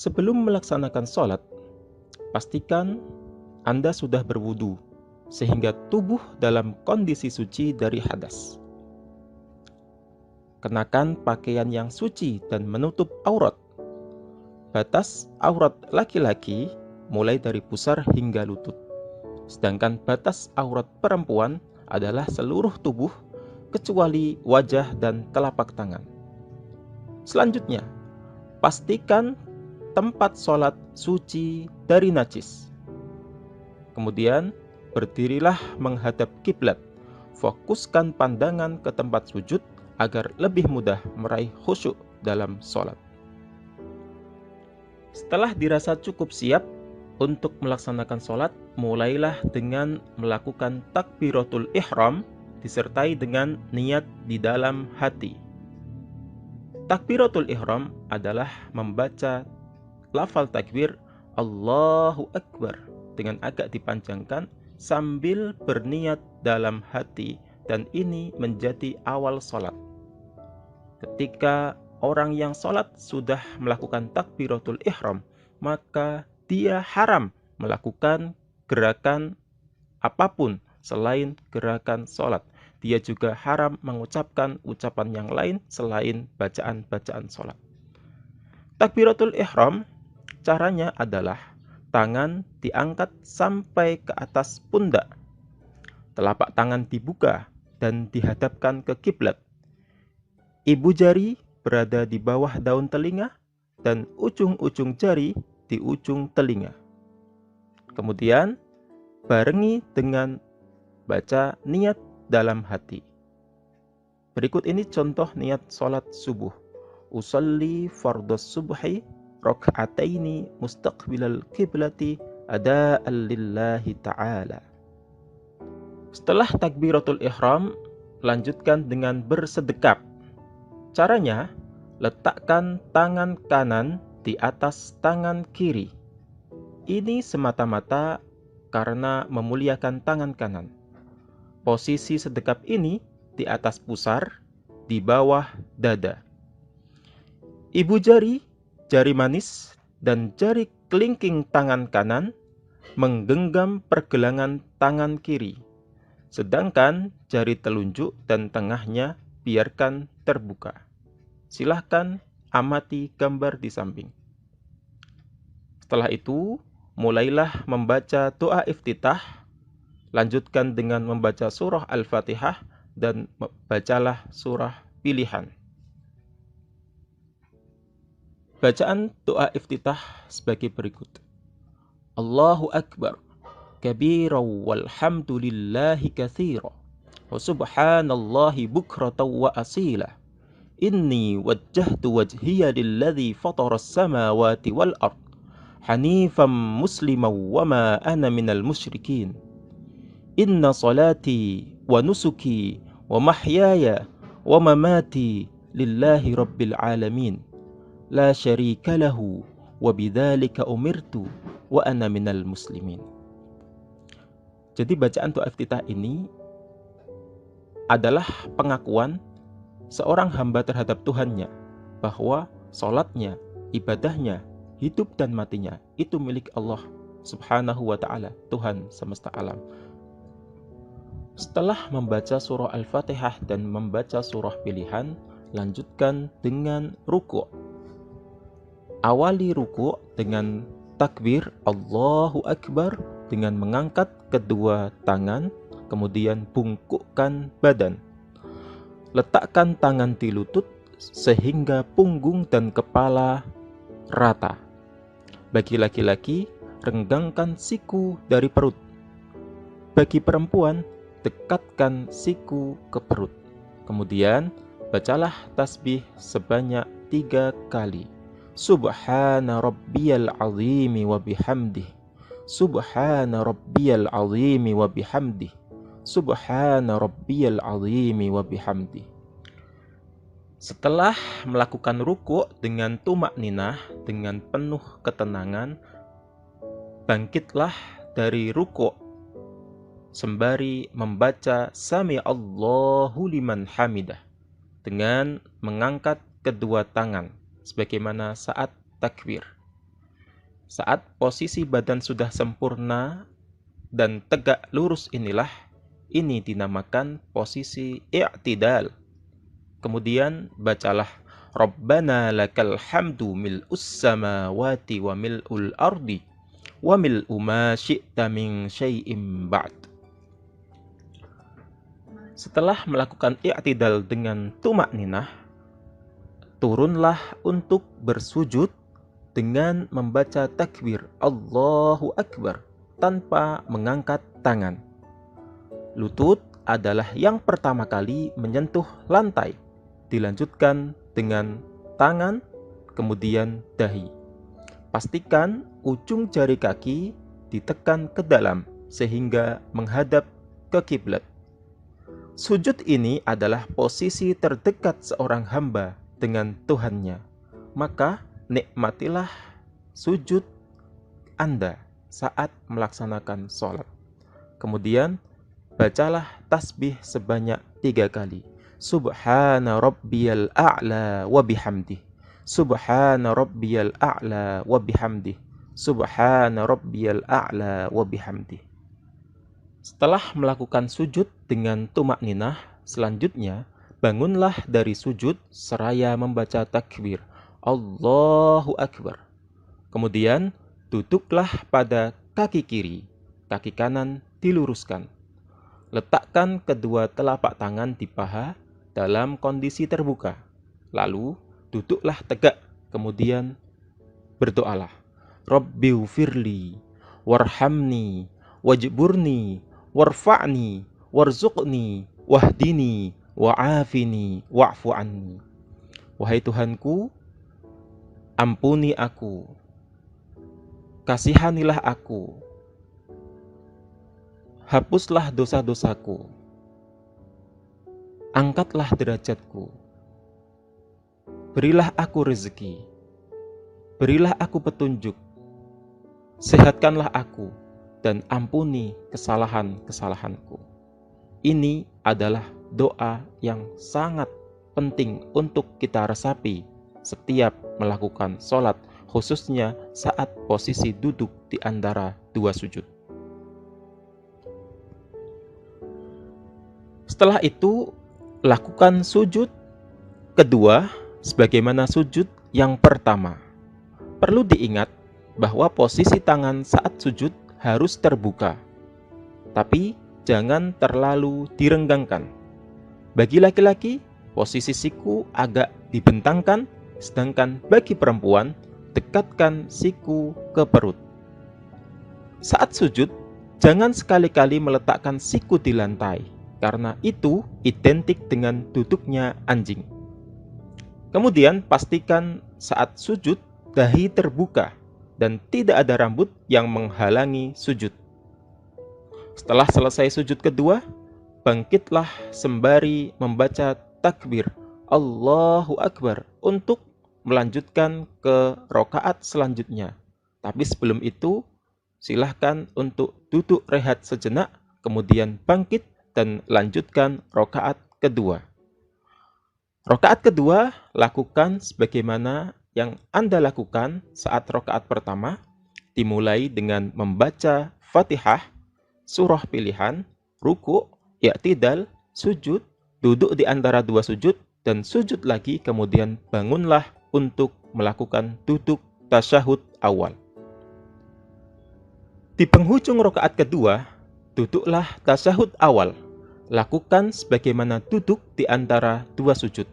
Sebelum melaksanakan sholat, pastikan Anda sudah berwudu, sehingga tubuh dalam kondisi suci dari hadas. Kenakan pakaian yang suci dan menutup aurat. Batas aurat laki-laki mulai dari pusar hingga lutut. Sedangkan batas aurat perempuan adalah seluruh tubuh kecuali wajah dan telapak tangan. Selanjutnya, pastikan tempat sholat suci dari najis. Kemudian, berdirilah menghadap kiblat. Fokuskan pandangan ke tempat sujud agar lebih mudah meraih khusyuk dalam sholat. Setelah dirasa cukup siap untuk melaksanakan sholat, mulailah dengan melakukan takbiratul ihram disertai dengan niat di dalam hati. Takbiratul ihram adalah membaca lafal takbir Allahu Akbar dengan agak dipanjangkan sambil berniat dalam hati, dan ini menjadi awal sholat. Ketika orang yang sholat sudah melakukan takbiratul ihram, maka dia haram melakukan gerakan apapun selain gerakan sholat. Dia juga haram mengucapkan ucapan yang lain selain bacaan-bacaan sholat. Takbiratul ihram caranya adalah tangan diangkat sampai ke atas pundak, telapak tangan dibuka dan dihadapkan ke kiblat. Ibu jari berada di bawah daun telinga dan ujung-ujung jari di ujung telinga. Kemudian barengi dengan baca niat dalam hati. Berikut ini contoh niat sholat subuh. Usalli fardhas subhi raka'ataini mustaqbilal qiblati ada'an lillahi ta'ala. Setelah takbiratul ihram, lanjutkan dengan bersedekap. Caranya, letakkan tangan kanan di atas tangan kiri. Ini semata-mata karena memuliakan tangan kanan. Posisi sedekap ini di atas pusar, di bawah dada. Ibu jari, jari manis, dan jari kelingking tangan kanan menggenggam pergelangan tangan kiri, sedangkan jari telunjuk dan tengahnya biarkan terbuka. Silahkan amati gambar di samping. Setelah itu, mulailah membaca doa iftitah, lanjutkan dengan membaca surah Al-Fatihah, dan bacalah surah pilihan. Bacaan doa iftitah sebagai berikut. Allahu Akbar kabiran walhamdulillahi katsira wa subhanallahi bukratan wa asila. Inni wajjahtu wajhiya lilladzi fataras samawati wal ard hanifan musliman wa ma ana minal musyrikin. Inna salati wa nusuki wa mahyaya wa mamati lillahi rabbil alamin. La syarika lahu wa bidzalika umirtu wa ana minal muslimin. Jadi bacaan doa iftitah ini adalah pengakuan seorang hamba terhadap Tuhannya bahwa sholatnya, ibadahnya, hidup dan matinya itu milik Allah Subhanahu wa ta'ala, Tuhan semesta alam. Setelah membaca surah Al-Fatihah dan membaca surah pilihan, lanjutkan dengan ruku'. Awali ruku' dengan takbir Allahu Akbar dengan mengangkat kedua tangan, kemudian bungkukkan badan. Letakkan tangan di lutut sehingga punggung dan kepala rata. Bagi laki-laki, renggangkan siku dari perut. Bagi perempuan, dekatkan siku ke perut. Kemudian, bacalah tasbih sebanyak 3 kali. Subhana rabbiyal azimi wa bihamdih. Subhana rabbiyal azimi wa bihamdih. Subhana rabbiyal azimi wa bihamdih. Setelah melakukan ruku' dengan tumakninah, dengan penuh ketenangan, bangkitlah dari ruku' sembari membaca Sami Allahu liman hamidah dengan mengangkat kedua tangan sebagaimana saat takbir. Saat posisi badan sudah sempurna dan tegak lurus ini dinamakan posisi i'tidal. Kemudian bacalah Rabbana lakal hamdu mil'us samawati wa mil'ul ardi wa mil'u ma syi'ta min syai'im ba'd. Setelah melakukan i'tidal dengan tumakninah, turunlah untuk bersujud dengan membaca takbir Allahu Akbar tanpa mengangkat tangan. Lutut adalah yang pertama kali menyentuh lantai, dilanjutkan dengan tangan, kemudian dahi. Pastikan ujung jari kaki ditekan ke dalam sehingga menghadap ke kiblat. Sujud ini adalah posisi terdekat seorang hamba dengan Tuhannya. Maka nikmatilah sujud Anda saat melaksanakan sholat. Kemudian bacalah tasbih sebanyak 3 kali. Subhana rabbiyal a'la wa bihamdih. Subhana rabbiyal a'la wa bihamdih. Subhana rabbiyal a'la wa bihamdih. Setelah melakukan sujud dengan tumakninah, selanjutnya bangunlah dari sujud seraya membaca takbir Allahu Akbar. Kemudian duduklah pada kaki kiri, kaki kanan diluruskan. Letakkan kedua telapak tangan di paha dalam kondisi terbuka. Lalu duduklah tegak, kemudian berdoalah. Rabbighfirli warhamni wajburni warfa'ni warzuqni wahdini wa'afini wa'fu anni. Wahai Tuhanku, ampuni aku, kasihanilah aku, hapuslah dosa-dosaku, angkatlah derajatku, berilah aku rezeki, berilah aku petunjuk, sehatkanlah aku, dan ampuni kesalahan-kesalahanku. Ini adalah doa yang sangat penting untuk kita resapi setiap melakukan sholat, khususnya saat posisi duduk di antara dua sujud. Setelah itu, lakukan sujud kedua sebagaimana sujud yang pertama. Perlu diingat bahwa posisi tangan saat sujud harus terbuka, tapi jangan terlalu direnggangkan. Bagi laki-laki, posisi siku agak dibentangkan, sedangkan bagi perempuan, dekatkan siku ke perut. Saat sujud, jangan sekali-kali meletakkan siku di lantai, karena itu identik dengan duduknya anjing. Kemudian pastikan saat sujud, dahi terbuka dan tidak ada rambut yang menghalangi sujud. Setelah selesai sujud kedua, bangkitlah sembari membaca takbir Allahu Akbar untuk melanjutkan ke rakaat selanjutnya. Tapi sebelum itu, silahkan untuk duduk rehat sejenak, kemudian bangkit dan lanjutkan rakaat kedua. Rakaat kedua lakukan sebagaimana yang Anda lakukan saat rakaat pertama, dimulai dengan membaca Fatihah, surah pilihan, ruku', i'tidal, sujud, duduk di antara dua sujud, dan sujud lagi, kemudian bangunlah untuk melakukan duduk tasyahud awal. Di penghujung rakaat kedua, duduklah tasyahud awal. Lakukan sebagaimana duduk di antara dua sujud.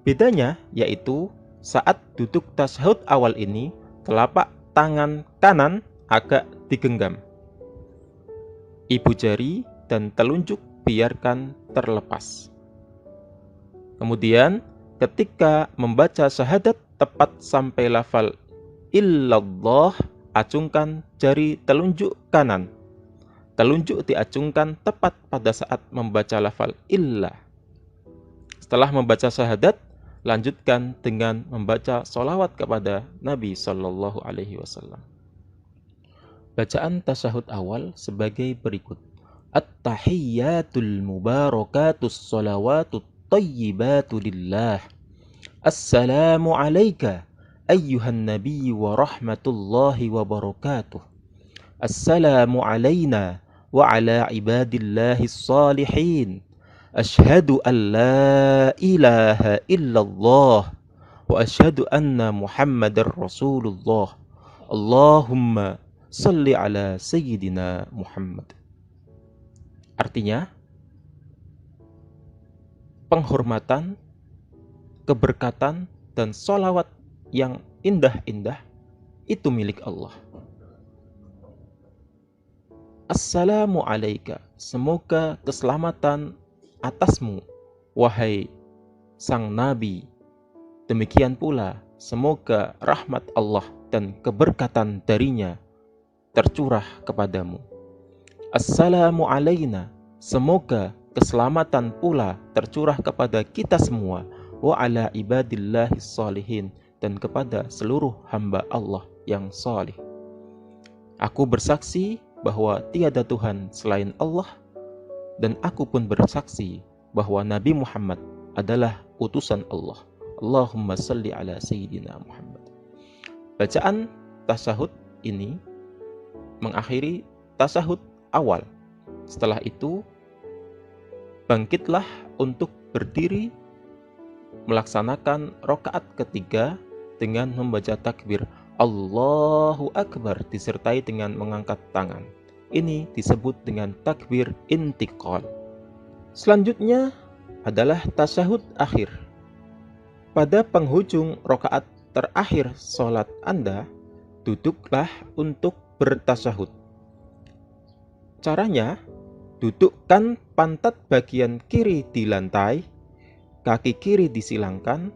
Bedanya yaitu saat duduk tasyahud awal ini, telapak tangan kanan agak digenggam. Ibu jari dan telunjuk biarkan terlepas. Kemudian ketika membaca syahadat tepat sampai lafal illallah, acungkan jari telunjuk kanan. Telunjuk diacungkan tepat pada saat membaca lafal illah. Setelah membaca syahadat, lanjutkan dengan membaca sholawat kepada Nabi Shallallahu Alaihi Wasallam. Bacaan tasyahud awal sebagai berikut. At-tahiyyatul mubarakatus sholawatut thayyibatu lillah. Assalamu alayka ayyuhan nabiyyu wa rahmatullahi wa barakatuh. Assalamu alayna wa ala ibadillahis salihin. Ashhadu an la ilaha illallah wa ashhadu anna Muhammadar Rasulullah. Allahumma salli ala sayyidina Muhammad. Artinya, penghormatan, keberkatan, dan sholawat yang indah-indah itu milik Allah. Assalamu alaika, semoga keselamatan atasmu, wahai sang Nabi. Demikian pula, semoga rahmat Allah dan keberkatan darinya tercurah kepadamu. Assalamu alayna, semoga keselamatan pula tercurah kepada kita semua, wa ala ibadillahis salihin, dan kepada seluruh hamba Allah yang salih. Aku bersaksi bahwa tiada Tuhan selain Allah, dan aku pun bersaksi bahwa Nabi Muhammad adalah utusan Allah. Allahumma salli ala sayyidina Muhammad. Bacaan tasyahud ini mengakhiri tasyahud awal. Setelah itu, bangkitlah untuk berdiri melaksanakan rakaat ketiga dengan membaca takbir Allahu Akbar disertai dengan mengangkat tangan. Ini disebut dengan takbir intiqal. Selanjutnya adalah tasyahud akhir. Pada penghujung rakaat terakhir sholat Anda, duduklah untuk bertasyahud. Caranya, dudukkan pantat bagian kiri di lantai, kaki kiri disilangkan,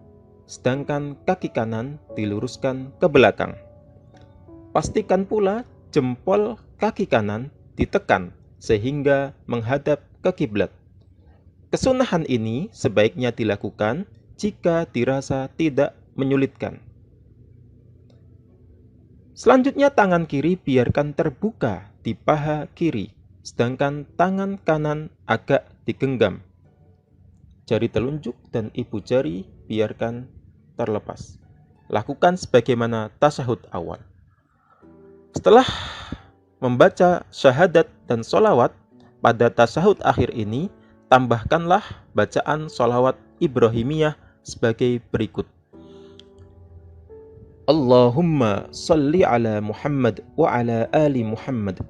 sedangkan kaki kanan diluruskan ke belakang. Pastikan pula jempol kaki kanan ditekan sehingga menghadap ke kiblat. Kesunahan ini sebaiknya dilakukan jika dirasa tidak menyulitkan. Selanjutnya tangan kiri biarkan terbuka di paha kiri, sedangkan tangan kanan agak digenggam. Jari telunjuk dan ibu jari biarkan terlepas. Lakukan sebagaimana tasyahud awal. Setelah membaca syahadat dan sholawat pada tasyahud akhir ini, tambahkanlah bacaan sholawat Ibrahimiyah sebagai berikut. Allahumma salli ala Muhammad wa ala ali Muhammad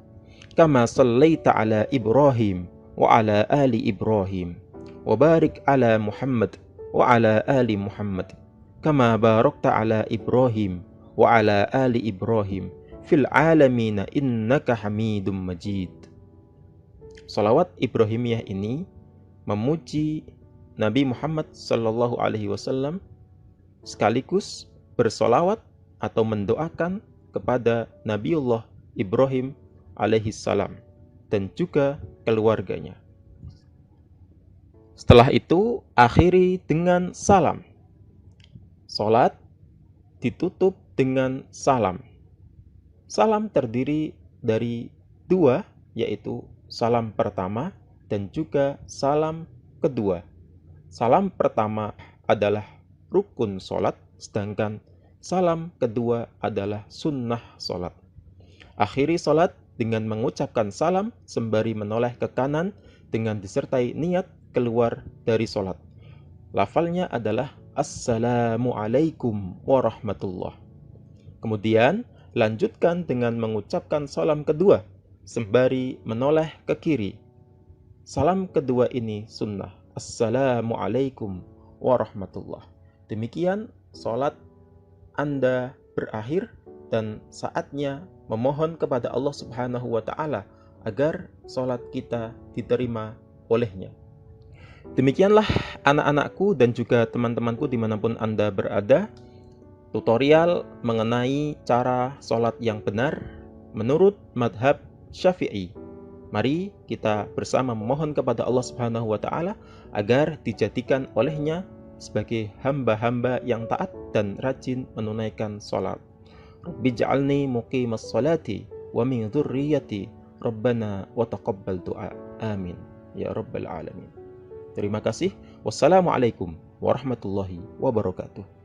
kama sallaita ala Ibrahim wa ala ali Ibrahim wa barik ala Muhammad wa ala ali Muhammad kama barakta ala Ibrahim wa ala ali Ibrahim fil alamina innaka Hamidum Majid. Salawat Ibrahimiyah ini memuji Nabi Muhammad sallallahu alaihi wasallam sekaligus bersolawat atau mendoakan kepada Nabiullah Ibrahim alaihi salam dan juga keluarganya. Setelah itu akhiri dengan salam. Salat ditutup dengan salam. Salam terdiri dari dua, yaitu salam pertama dan juga salam kedua. Salam pertama adalah rukun salat, sedangkan salam kedua adalah sunnah salat. Akhiri salat dengan mengucapkan salam sembari menoleh ke kanan dengan disertai niat keluar dari salat. Lafalnya adalah Assalamualaikum warahmatullah. Kemudian lanjutkan dengan mengucapkan salam kedua sembari menoleh ke kiri. Salam kedua ini sunnah. Assalamualaikum warahmatullah. Demikian salat Anda berakhir dan saatnya memohon kepada Allah Subhanahu wa Ta'ala agar salat kita diterima olehnya. Demikianlah anak-anakku dan juga teman-temanku dimanapun Anda berada, tutorial mengenai cara sholat yang benar menurut madhab Syafi'i. Mari kita bersama memohon kepada Allah Subhanahu wa Ta'ala agar dijadikan olehnya sebagai hamba-hamba yang taat dan rajin menunaikan sholat. Rabbi ja'alni muqimas sholati wa min dzurriyyati Rabbana wa taqabbal du'a. Amin ya rabbal alamin. Terima kasih. Wassalamualaikum warahmatullahi wabarakatuh.